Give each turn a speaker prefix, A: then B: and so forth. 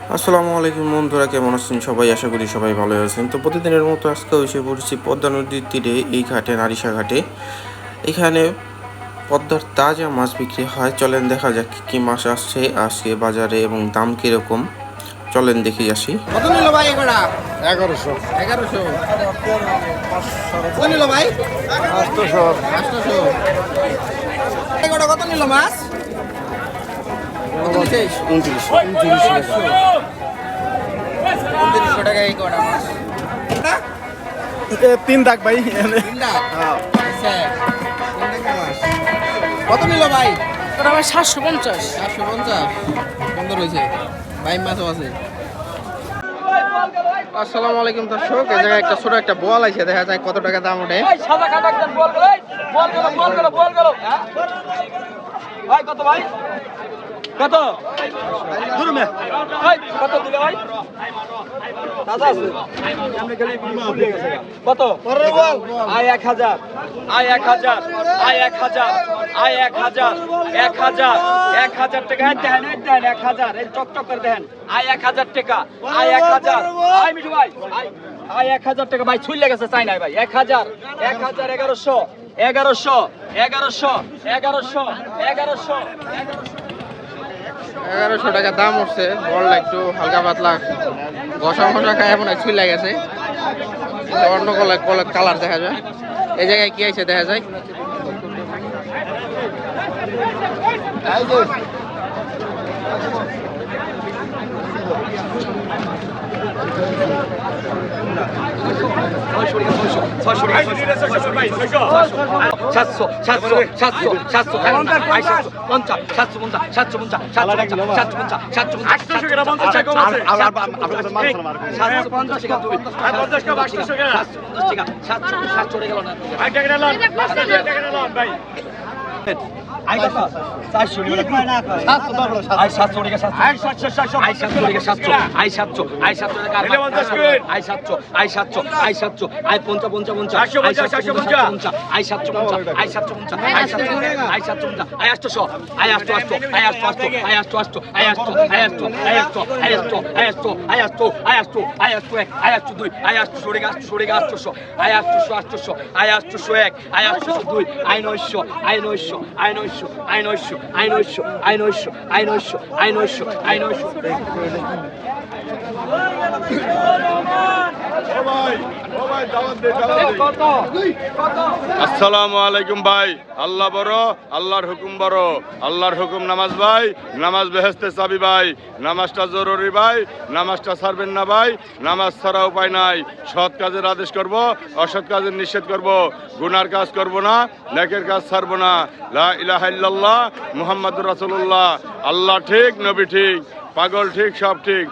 A: আসসালামু আলাইকুম বন্ধুরা, কেমন আছেন সবাই? আশা করি সবাই ভালো আছেন। তো প্রতিদিনের মতো আজকেও এসে পড়েছি পদ্মা নদীর তীরে, এই ঘাটে নারিশা ঘাটে। এখানে পদ্মার তাজা মাছ বিক্রি হয়। চলেন দেখা যাক কী কী মাছ আসছে আজকে বাজারে এবং দাম কীরকম। চলেন দেখে আসি।
B: কত নিল ভাই এগুলা?
C: 1100
B: 1100। কত নিল ভাই?
C: 800
B: 800। এগুলা কত নিল মাছ? কত নিছিস?
C: 29
B: 2900 টাকা এই কটা মাছ।
C: তিন দাগ ভাই
B: তিনটা? আচ্ছা। তিন টাকা মাছ। কত নিল ভাই?
D: ওটা আমার 750।
B: 450। সুন্দর হয়েছে। ভাই মাছও আছে। আসসালামু আলাইকুম দর্শক, এই জায়গায় একটা ছোট একটা বল আছে, দেখা যায় কত টাকা দাম ওঠে।
E: কত দুরমে ভাই কত দিলে ভাই দাদা আছে সামনে গেলে কত আয় 1000 আয় 1000 আয় 1000 আয় 1000 1000 টাকা দেন 1000 এই চকচক করে দেন আয় 1000 টাকা আয় 1000 আয় মিঠু ভাই আয় 1000 টাকা ভাই ছুইলে গেছে চাই নাই ভাই 1000 1100
B: 1100 টাকা দাম উঠছে। বলটা একটু হালকা পাতলা ঘষা মশা খায়, মনে হয় ছুঁই গেছে। অন্য কালার দেখা যায়। এই জায়গায় কি আছে দেখা যায়।
F: আসসালামু আলাইকুম ভাই। আল্লাহ বড়, আল্লাহর হুকুম বড়। আল্লাহর হুকুম নামাজ ভাই, নামাজ বেহেশতে চাবি ভাই। নামাজটা জরুরি ভাই, নামাজটা ছাড়বেন না ভাই। নামাজ ছাড়া উপায় নাই। সৎ কাজের আদেশ করব, অসৎ কাজের নিষেধ করব। গুনার কাজ করব না, নেকের কাজ ছাড়ব না। লা ইলাহা ইল্লাল্লাহ মুহাম্মাদুর রাসূলুল্লাহ। আল্লাহ ঠিক, নবী ঠিক, পাগল ঠিক, সব ঠিক।